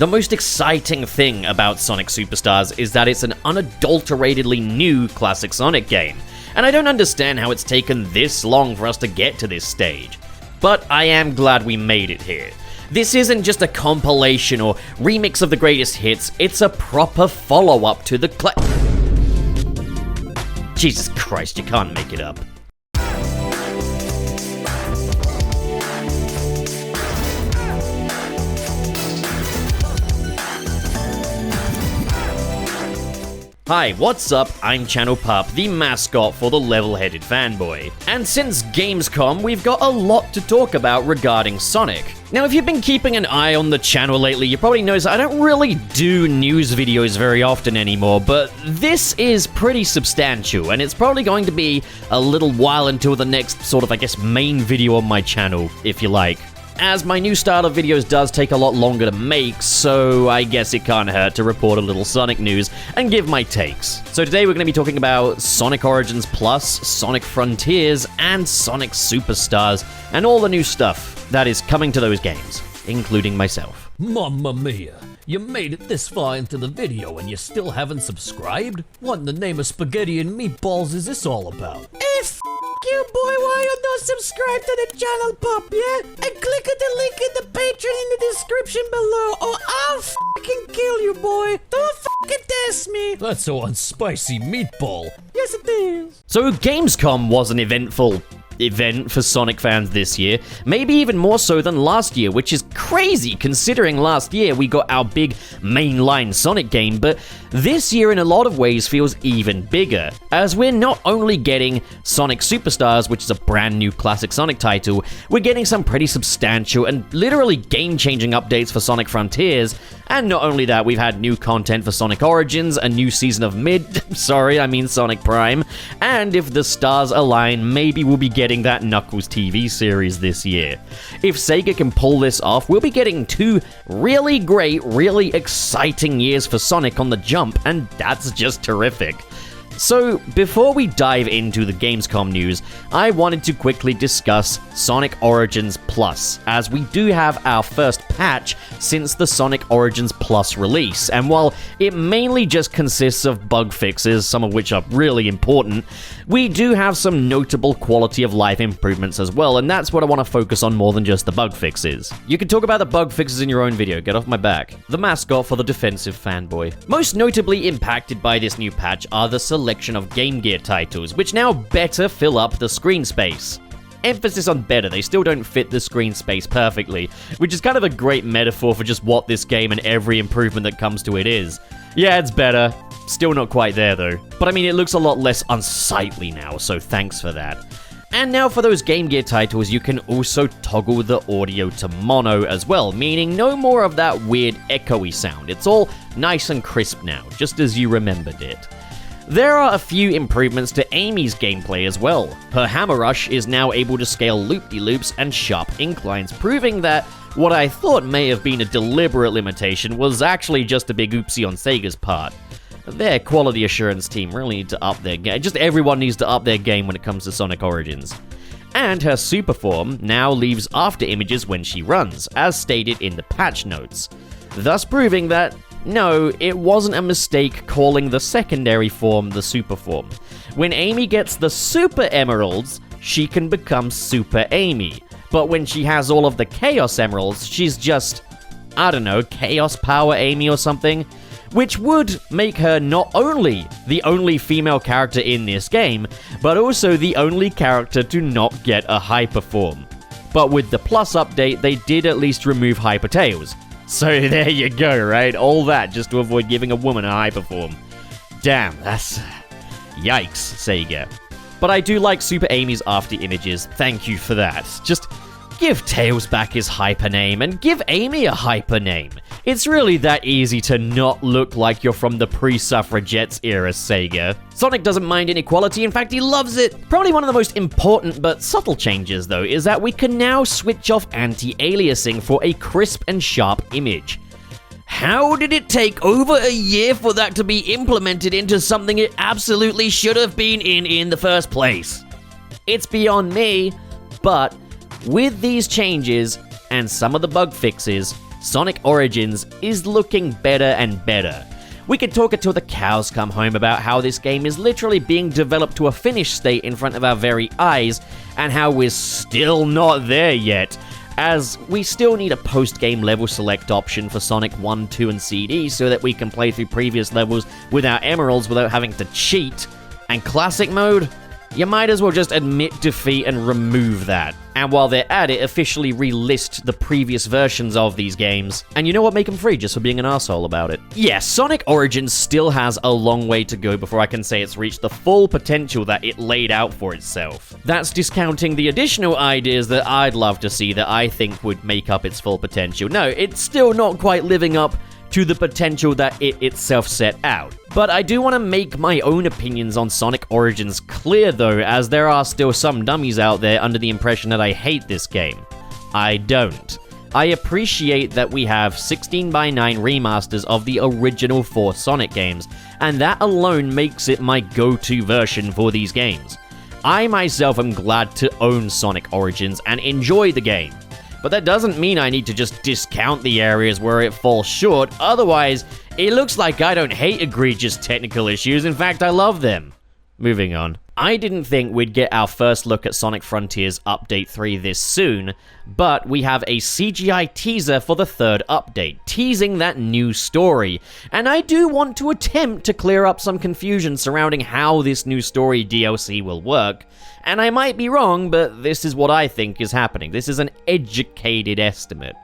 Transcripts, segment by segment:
The most exciting thing about Sonic Superstars is that it's an unadulteratedly new classic Sonic game, and I don't understand how it's taken this long for us to get to this stage. But I am glad we made it here. This isn't just a compilation or remix of the greatest hits, it's a proper follow-up to the Jesus Christ, you can't make it up. Hi, what's up? I'm Channel Pup, the mascot for the level-headed fanboy. And since Gamescom, we've got a lot to talk about regarding Sonic. Now, if you've been keeping an eye on the channel lately, you probably noticed I don't really do news videos very often anymore, but this is pretty substantial, and it's probably going to be a little while until the next sort of, I guess, main video on my channel, if you like. As my new style of videos does take a lot longer to make, so I guess it can't hurt to report a little Sonic news and give my takes. So today we're going to be talking about Sonic Origins Plus, Sonic Frontiers, and Sonic Superstars, and all the new stuff that is coming to those games, including myself. Mamma mia! You made it this far into the video and you still haven't subscribed? What in the name of spaghetti and meatballs is this all about? You boy, why you not subscribe to the channel, Pup, yeah? And click at the link in the Patreon in the description below, or I'll fucking kill you, boy. Don't fucking test me. That's so unspicy meatball. Yes, it is. So Gamescom was an eventful event for Sonic fans this year, maybe even more so than last year, which is crazy considering last year we got our big mainline Sonic game, but this year in a lot of ways feels even bigger, as we're not only getting Sonic Superstars, which is a brand new classic Sonic title, we're getting some pretty substantial and literally game-changing updates for Sonic Frontiers, and not only that, we've had new content for Sonic Origins, a new season of Sonic Prime, and if the stars align, maybe we'll be getting that Knuckles TV series this year. If Sega can pull this off, we'll be getting two really great, really exciting years for Sonic on the jump, and that's just terrific. So, before we dive into the Gamescom news, I wanted to quickly discuss Sonic Origins Plus, as we do have our first patch since the Sonic Origins Plus release, and while it mainly just consists of bug fixes, some of which are really important, we do have some notable quality of life improvements as well, and that's what I want to focus on more than just the bug fixes. You can talk about the bug fixes in your own video, get off my back. The mascot for the defensive fanboy. Most notably impacted by this new patch are the selection of Game Gear titles, which now better fill up the screen space. Emphasis on better, they still don't fit the screen space perfectly, which is kind of a great metaphor for just what this game and every improvement that comes to it is. Yeah, it's better. Still not quite there though. But I mean, it looks a lot less unsightly now, so thanks for that. And now for those Game Gear titles, you can also toggle the audio to mono as well, meaning no more of that weird echoey sound. It's all nice and crisp now, just as you remembered it. There are a few improvements to Amy's gameplay as well. Her Hammer Rush is now able to scale loop-de-loops and sharp inclines, proving that what I thought may have been a deliberate limitation was actually just a big oopsie on Sega's part. Their quality assurance team really need to up their game. Just everyone needs to up their game when it comes to Sonic Origins. And her super form now leaves after images when she runs, as stated in the patch notes, thus proving that no, it wasn't a mistake calling the secondary form the super form. When Amy gets the Super Emeralds, she can become Super Amy. But when she has all of the Chaos Emeralds, she's just, I don't know, Chaos Power Amy or something? Which would make her not only the only female character in this game, but also the only character to not get a Hyper form. But with the Plus update, they did at least remove Hyper Tails. So there you go, right? All that just to avoid giving a woman a hyperform. Damn, that's... yikes, Sega. But I do like Super Amy's after images, thank you for that. Just give Tails back his hyper name and give Amy a hyper name. It's really that easy to not look like you're from the pre-suffragettes era, Sega. Sonic doesn't mind inequality, in fact he loves it. Probably one of the most important but subtle changes though is that we can now switch off anti-aliasing for a crisp and sharp image. How did it take over a year for that to be implemented into something it absolutely should have been in the first place? It's beyond me, but with these changes and some of the bug fixes, Sonic Origins is looking better and better. We could talk it till the cows come home about how this game is literally being developed to a finished state in front of our very eyes, and how we're still not there yet, as we still need a post-game level select option for Sonic 1, 2, and CD so that we can play through previous levels without emeralds without having to cheat. And classic mode? You might as well just admit defeat and remove that. And while they're at it, officially relist the previous versions of these games. And you know what? Make them free just for being an asshole about it. Yes, Sonic Origins still has a long way to go before I can say it's reached the full potential that it laid out for itself. That's discounting the additional ideas that I'd love to see that I think would make up its full potential. No, it's still not quite living up to the potential that it itself set out. But I do want to make my own opinions on Sonic Origins clear though, as there are still some dummies out there under the impression that I hate this game. I don't. I appreciate that we have 16:9 remasters of the original 4 Sonic games, and that alone makes it my go-to version for these games. I myself am glad to own Sonic Origins and enjoy the game. But that doesn't mean I need to just discount the areas where it falls short, otherwise, it looks like I don't hate egregious technical issues, in fact I love them. Moving on. I didn't think we'd get our first look at Sonic Frontiers Update 3 this soon, but we have a CGI teaser for the 3rd update, teasing that new story, and I do want to attempt to clear up some confusion surrounding how this new story DLC will work. And I might be wrong, but this is what I think is happening. This is an educated estimate.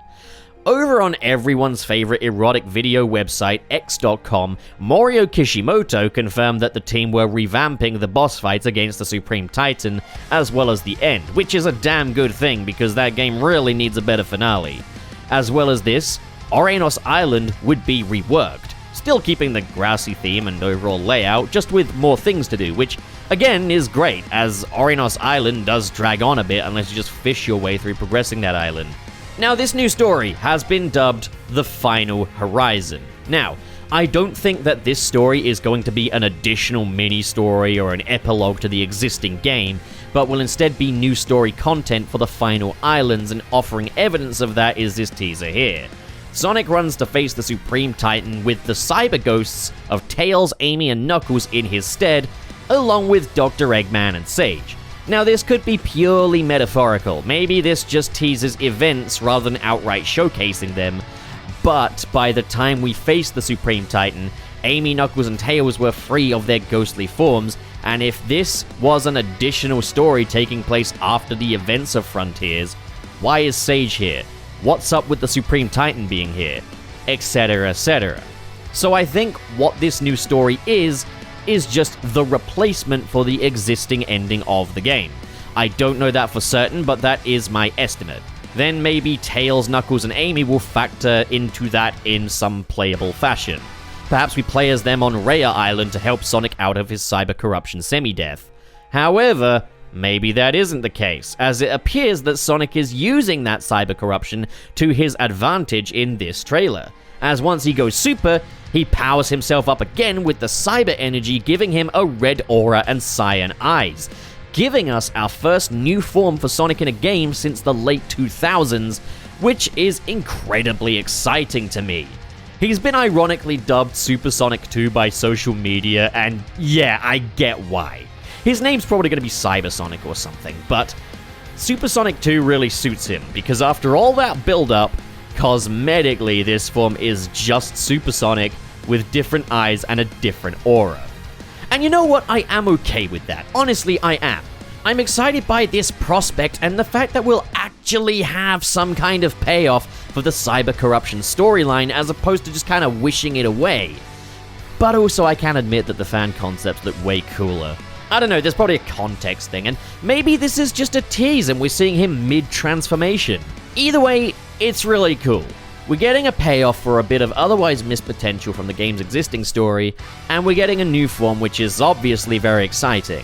Over on everyone's favorite erotic video website, X.com, Morio Kishimoto confirmed that the team were revamping the boss fights against the Supreme Titan, as well as the end, which is a damn good thing because that game really needs a better finale. As well as this, Orenos Island would be reworked, still keeping the grassy theme and overall layout, just with more things to do, which again is great, as Orenos Island does drag on a bit unless you just fish your way through progressing that island. Now, this new story has been dubbed The Final Horizon. Now, I don't think that this story is going to be an additional mini-story or an epilogue to the existing game, but will instead be new story content for the final islands, and offering evidence of that is this teaser here. Sonic runs to face the Supreme Titan with the cyber ghosts of Tails, Amy, and Knuckles in his stead, along with Dr. Eggman and Sage. Now, this could be purely metaphorical. Maybe this just teases events rather than outright showcasing them. But by the time we face the Supreme Titan, Amy, Knuckles, and Tails were free of their ghostly forms, and if this was an additional story taking place after the events of Frontiers, why is Sage here? What's up with the Supreme Titan being here? Etc, etc. So I think what this new story is just the replacement for the existing ending of the game. I don't know that for certain, but that is my estimate. Then maybe Tails, Knuckles, and Amy will factor into that in some playable fashion. Perhaps we play as them on Rhea Island to help Sonic out of his cyber corruption semi-death. However, maybe that isn't the case, as it appears that Sonic is using that cyber corruption to his advantage in this trailer, as once he goes super, he powers himself up again with the cyber energy, giving him a red aura and cyan eyes, giving us our first new form for Sonic in a game since the late 2000s, which is incredibly exciting to me. He's been ironically dubbed Super Sonic 2 by social media, and yeah, I get why. His name's probably going to be Cyber Sonic or something, but Super Sonic 2 really suits him, because after all that build-up, cosmetically this form is just Supersonic with different eyes and a different aura. And you know what? I am okay with that. Honestly, I am. I'm excited by this prospect and the fact that we'll actually have some kind of payoff for the cyber corruption storyline as opposed to just kind of wishing it away. But also I can admit that the fan concepts look way cooler. I don't know, there's probably a context thing, and maybe this is just a tease and we're seeing him mid-transformation. Either way, it's really cool. We're getting a payoff for a bit of otherwise missed potential from the game's existing story, and we're getting a new form which is obviously very exciting.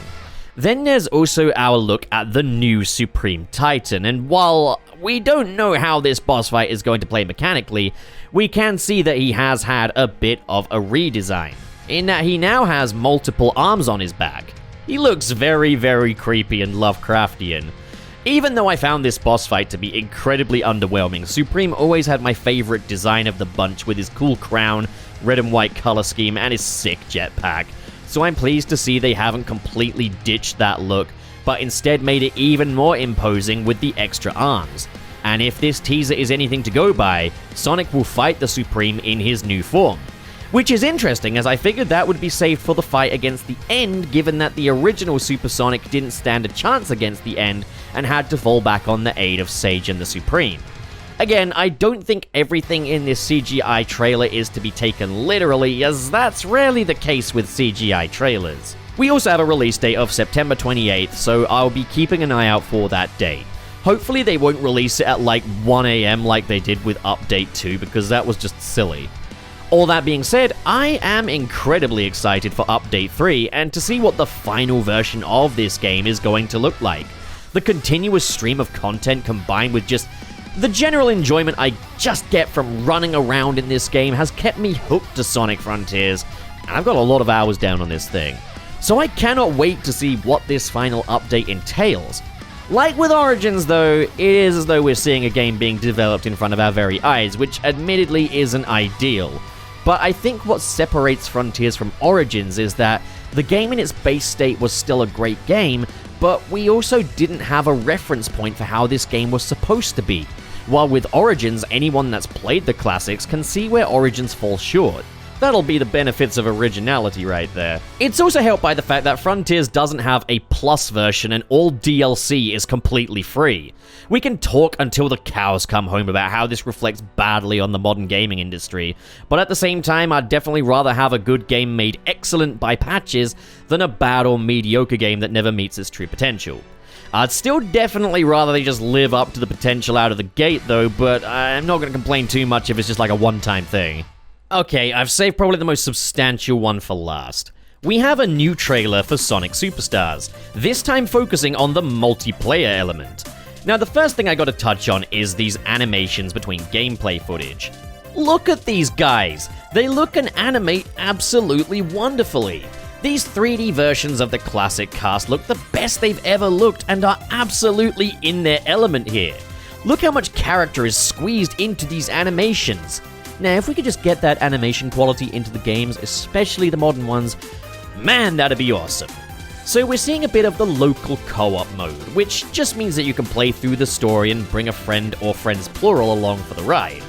Then there's also our look at the new Supreme Titan, and while we don't know how this boss fight is going to play mechanically, we can see that he has had a bit of a redesign, in that he now has multiple arms on his back. He looks very, very creepy and Lovecraftian. Even though I found this boss fight to be incredibly underwhelming, Supreme always had my favorite design of the bunch with his cool crown, red and white color scheme, and his sick jetpack. So I'm pleased to see they haven't completely ditched that look, but instead made it even more imposing with the extra arms. And if this teaser is anything to go by, Sonic will fight the Supreme in his new form. Which is interesting, as I figured that would be saved for the fight against the End, given that the original Super Sonic didn't stand a chance against the End and had to fall back on the aid of Sage and the Supreme. Again, I don't think everything in this CGI trailer is to be taken literally, as that's rarely the case with CGI trailers. We also have a release date of September 28th, so I'll be keeping an eye out for that date. Hopefully they won't release it at like 1 AM like they did with Update 2, because that was just silly. All that being said, I am incredibly excited for Update 3 and to see what the final version of this game is going to look like. The continuous stream of content combined with just the general enjoyment I just get from running around in this game has kept me hooked to Sonic Frontiers, and I've got a lot of hours down on this thing. So I cannot wait to see what this final update entails. Like with Origins though, it is as though we're seeing a game being developed in front of our very eyes, which admittedly isn't ideal. But I think what separates Frontiers from Origins is that the game in its base state was still a great game, but we also didn't have a reference point for how this game was supposed to be. While with Origins, anyone that's played the classics can see where Origins falls short. That'll be the benefits of originality right there. It's also helped by the fact that Frontiers doesn't have a plus version and all DLC is completely free. We can talk until the cows come home about how this reflects badly on the modern gaming industry, but at the same time, I'd definitely rather have a good game made excellent by patches than a bad or mediocre game that never meets its true potential. I'd still definitely rather they just live up to the potential out of the gate though, but I'm not going to complain too much if it's just like a one-time thing. Okay, I've saved probably the most substantial one for last. We have a new trailer for Sonic Superstars, this time focusing on the multiplayer element. Now, the first thing I gotta touch on is these animations between gameplay footage. Look at these guys! They look and animate absolutely wonderfully. These 3D versions of the classic cast look the best they've ever looked and are absolutely in their element here. Look how much character is squeezed into these animations. Now, if we could just get that animation quality into the games, especially the modern ones, man, that'd be awesome. So we're seeing a bit of the local co-op mode, which just means that you can play through the story and bring a friend or friends plural along for the ride.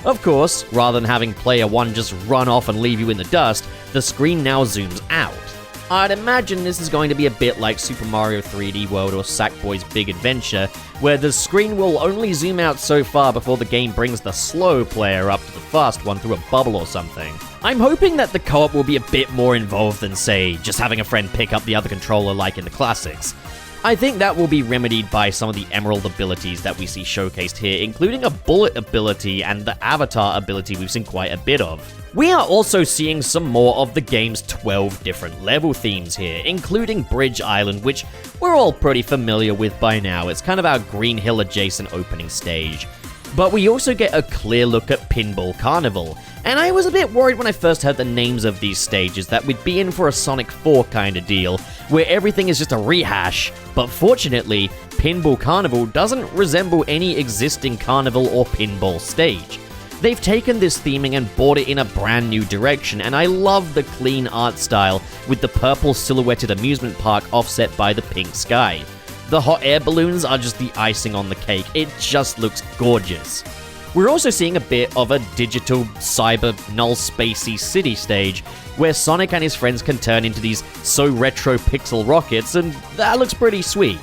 Of course, rather than having player one just run off and leave you in the dust, the screen now zooms out. I'd imagine this is going to be a bit like Super Mario 3D World or Sackboy's Big Adventure, where the screen will only zoom out so far before the game brings the slow player up to the fast one through a bubble or something. I'm hoping that the co-op will be a bit more involved than, say, just having a friend pick up the other controller like in the classics. I think that will be remedied by some of the Emerald abilities that we see showcased here, including a bullet ability and the avatar ability we've seen quite a bit of. We are also seeing some more of the game's 12 different level themes here, including Bridge Island, which we're all pretty familiar with by now. It's kind of our Green Hill adjacent opening stage. But we also get a clear look at Pinball Carnival, and I was a bit worried when I first heard the names of these stages that we'd be in for a Sonic 4 kind of deal, where everything is just a rehash, but fortunately, Pinball Carnival doesn't resemble any existing carnival or pinball stage. They've taken this theming and brought it in a brand new direction, and I love the clean art style with the purple silhouetted amusement park offset by the pink sky. The hot air balloons are just the icing on the cake, it just looks gorgeous. We're also seeing a bit of a digital, cyber, null spacey city stage, where Sonic and his friends can turn into these so retro pixel rockets, and that looks pretty sweet.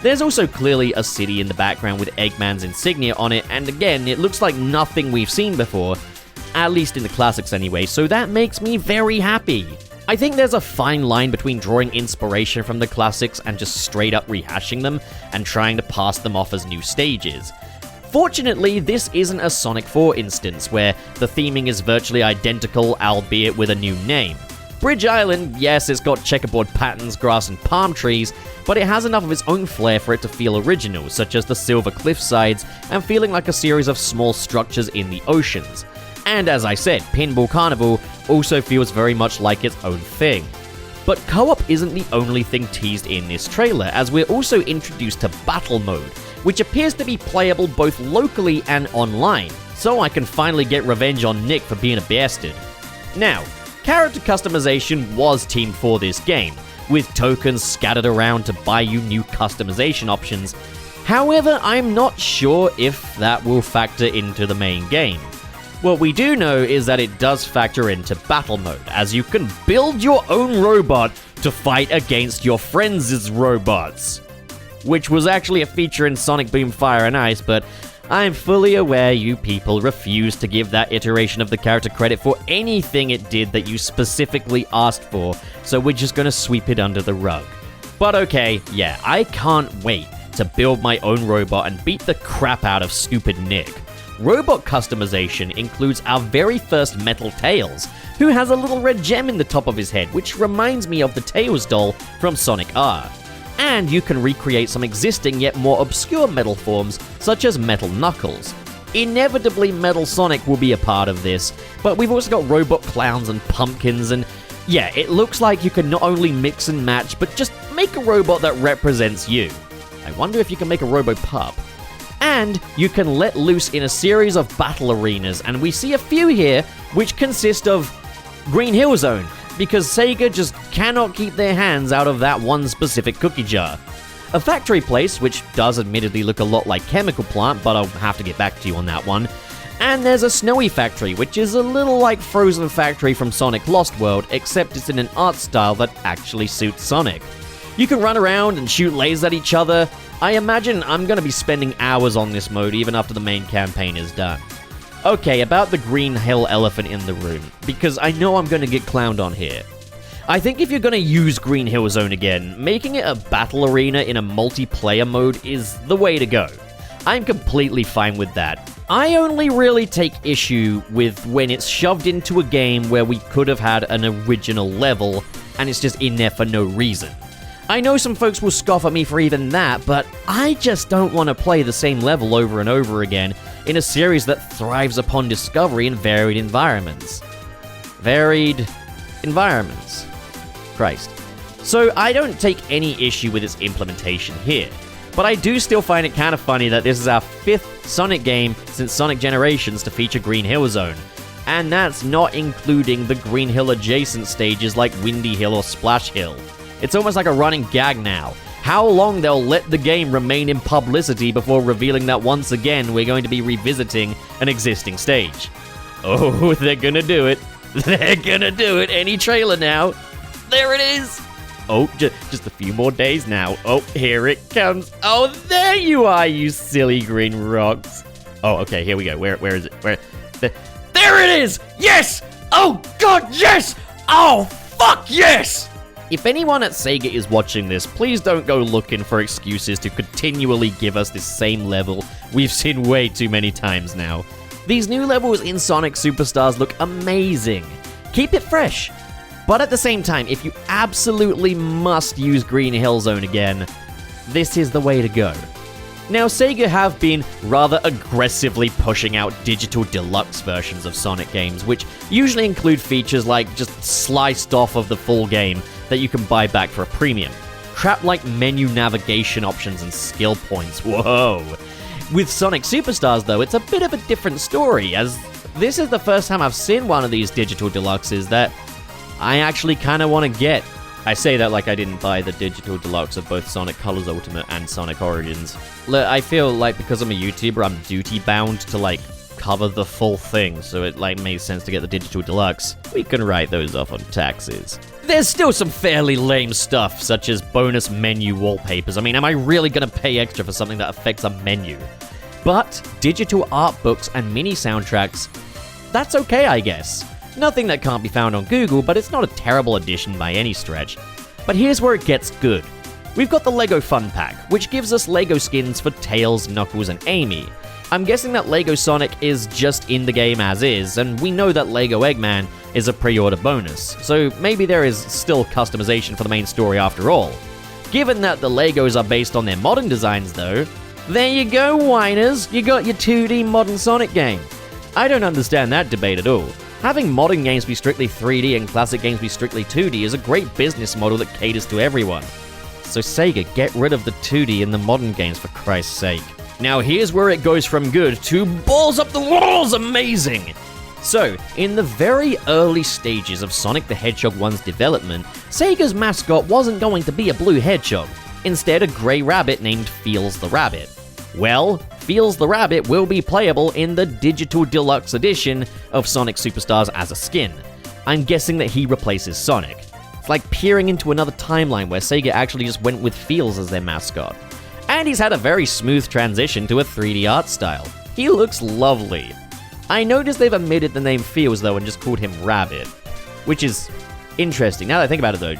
There's also clearly a city in the background with Eggman's insignia on it, and again, it looks like nothing we've seen before, at least in the classics anyway, so that makes me very happy. I think there's a fine line between drawing inspiration from the classics and just straight up rehashing them and trying to pass them off as new stages. Fortunately, this isn't a Sonic 4 instance where the theming is virtually identical, albeit with a new name. Bridge Island, yes, it's got checkerboard patterns, grass, and palm trees, but it has enough of its own flair for it to feel original, such as the silver cliffsides and feeling like a series of small structures in the oceans. And as I said, Pinball Carnival also feels very much like its own thing. But co-op isn't the only thing teased in this trailer, as we're also introduced to Battle Mode, which appears to be playable both locally and online, so I can finally get revenge on Nick for being a bastard. Now, character customization was teamed for this game, with tokens scattered around to buy you new customization options. However, I'm not sure if that will factor into the main game. What we do know is that it does factor into Battle Mode, as you can build your own robot to fight against your friends' robots. Which was actually a feature in Sonic Boom Fire and Ice, but I'm fully aware you people refuse to give that iteration of the character credit for anything it did that you specifically asked for, so we're just gonna sweep it under the rug. But okay, yeah, I can't wait to build my own robot and beat the crap out of stupid Nick. Robot customization includes our very first Metal Tails, who has a little red gem in the top of his head, which reminds me of the Tails doll from Sonic R. And you can recreate some existing yet more obscure metal forms, such as Metal Knuckles. Inevitably, Metal Sonic will be a part of this, but we've also got robot clowns and pumpkins, and yeah, it looks like you can not only mix and match, but just make a robot that represents you. I wonder if you can make a robo-pup. And you can let loose in a series of battle arenas, and we see a few here which consist of Green Hill Zone, because Sega just cannot keep their hands out of that one specific cookie jar. A factory place, which does admittedly look a lot like Chemical Plant, but I'll have to get back to you on that one. And there's a Snowy Factory, which is a little like Frozen Factory from Sonic Lost World, except it's in an art style that actually suits Sonic. You can run around and shoot lasers at each other. I imagine I'm going to be spending hours on this mode even after the main campaign is done. Okay, about the Green Hill elephant in the room, because I know I'm going to get clowned on here. I think if you're going to use Green Hill Zone again, making it a battle arena in a multiplayer mode is the way to go. I'm completely fine with that. I only really take issue with when it's shoved into a game where we could have had an original level, and it's just in there for no reason. I know some folks will scoff at me for even that, but I just don't want to play the same level over and over again in a series that thrives upon discovery in varied environments. Varied environments. Christ. So I don't take any issue with its implementation here, but I do still find it kind of funny that this is our 5th Sonic game since Sonic Generations to feature Green Hill Zone, and that's not including the Green Hill adjacent stages like Windy Hill or Splash Hill. It's almost like a running gag now. How long they'll let the game remain in publicity before revealing that once again we're going to be revisiting an existing stage. Oh, they're gonna do it. They're gonna do it. Any trailer now. There it is. Oh, just a few more days now. Oh, here it comes. Oh, there you are, you silly green rocks. Oh, okay, here we go. Where is it? There it is! Yes! Oh, God, yes! Oh, fuck, yes! If anyone at Sega is watching this, please don't go looking for excuses to continually give us this same level we've seen way too many times now. These new levels in Sonic Superstars look amazing. Keep it fresh. But at the same time, if you absolutely must use Green Hill Zone again, this is the way to go. Now, Sega have been rather aggressively pushing out digital deluxe versions of Sonic games, which usually include features like just sliced off of the full game that you can buy back for a premium. Crap like menu navigation options and skill points, whoa. With Sonic Superstars though, it's a bit of a different story, as this is the first time I've seen one of these digital deluxes that I actually kinda wanna get. I say that like I didn't buy the digital deluxe of both Sonic Colors Ultimate and Sonic Origins. Look, I feel like because I'm a YouTuber, I'm duty bound to like cover the full thing, so it like makes sense to get the digital deluxe. We can write those off on taxes. There's still some fairly lame stuff, such as bonus menu wallpapers. I mean, am I really gonna pay extra for something that affects a menu? But digital art books and mini soundtracks, that's okay, I guess. Nothing that can't be found on Google, but it's not a terrible addition by any stretch. But here's where it gets good. We've got the LEGO Fun Pack, which gives us LEGO skins for Tails, Knuckles, and Amy. I'm guessing that LEGO Sonic is just in the game as is, and we know that LEGO Eggman is a pre-order bonus, so maybe there is still customization for the main story after all. Given that the LEGOs are based on their modern designs though, there you go, whiners, you got your 2D modern Sonic game. I don't understand that debate at all. Having modern games be strictly 3D and classic games be strictly 2D is a great business model that caters to everyone. So Sega, get rid of the 2D in the modern games for Christ's sake. Now here's where it goes from good to balls up the walls amazing! So, in the very early stages of Sonic the Hedgehog 1's development, Sega's mascot wasn't going to be a blue hedgehog, instead a grey rabbit named Feels the Rabbit. Well, Feels the Rabbit will be playable in the digital deluxe edition of Sonic Superstars as a skin. I'm guessing that he replaces Sonic. It's like peering into another timeline where Sega actually just went with Feels as their mascot. And he's had a very smooth transition to a 3D art style. He looks lovely. I noticed they've omitted the name Feels though and just called him Rabbit, which is interesting. Now that I think about it though,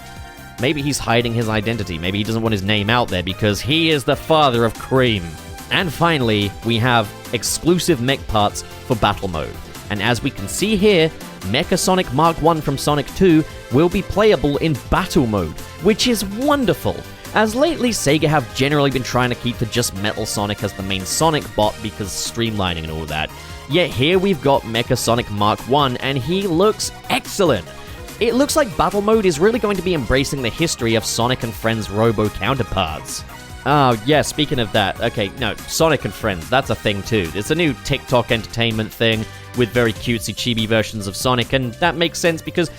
maybe he's hiding his identity. Maybe he doesn't want his name out there because he is the father of cream. And finally, we have exclusive mech parts for battle mode. And as we can see here, Mecha Sonic Mark 1 from Sonic 2 will be playable in battle mode, which is wonderful. As lately, Sega have generally been trying to keep the just Metal Sonic as the main Sonic bot because streamlining and all that. Yet here we've got Mecha Sonic Mark 1 and he looks excellent. It looks like battle mode is really going to be embracing the history of Sonic and Friends Robo counterparts. Oh, yeah, speaking of that, okay, no, Sonic and Friends, that's a thing too. It's a new TikTok entertainment thing with very cutesy chibi versions of Sonic, and that makes sense because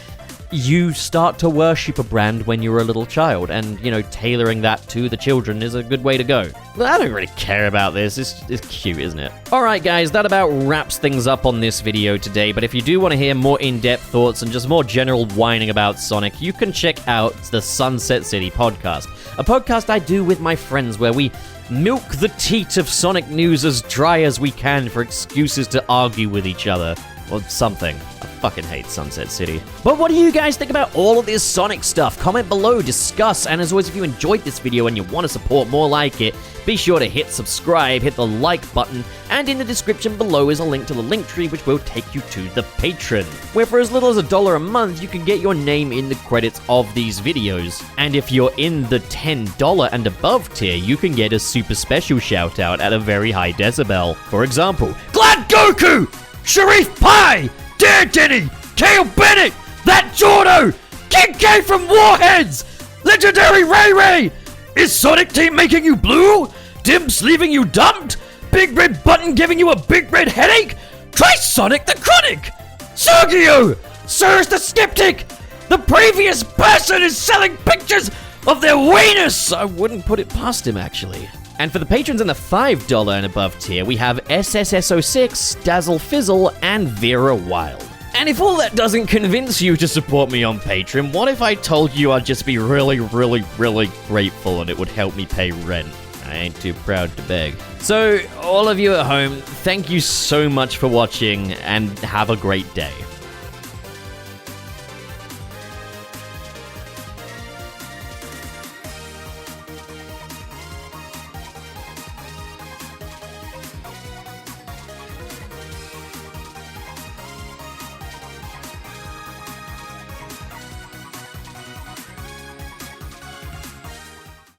you start to worship a brand when you're a little child, and, you know, tailoring that to the children is a good way to go. But I don't really care about this, it's cute, isn't it? Alright guys, that about wraps things up on this video today, but if you do want to hear more in-depth thoughts and just more general whining about Sonic, you can check out the Sunset City podcast, a podcast I do with my friends where we milk the teat of Sonic news as dry as we can for excuses to argue with each other. Or something. I fucking hate Sunset City. But what do you guys think about all of this Sonic stuff? Comment below, discuss, and as always, if you enjoyed this video and you want to support more like it, be sure to hit subscribe, hit the like button, and in the description below is a link to the Linktree which will take you to the Patreon, where for as little as $1 a month, you can get your name in the credits of these videos. And if you're in the $10 and above tier, you can get a super special shout out at a very high decibel. For example, Glad Goku! Sharif Pie! Dear Denny! Kale Bennett! That Jordo! King K from Warheads! Legendary Ray Ray! Is Sonic Team making you blue? Dimps leaving you dumped? Big Red Button giving you a big red headache? Try Sonic the Chronic! Sergio! Sirs the Skeptic! The previous person is selling pictures of their weenus! I wouldn't put it past him, actually. And for the patrons in the $5 and above tier, we have SSS06, Dazzle Fizzle, and Vera Wild. And if all that doesn't convince you to support me on Patreon, what if I told you I'd just be really, really, really grateful and it would help me pay rent? I ain't too proud to beg. So, all of you at home, thank you so much for watching, and have a great day.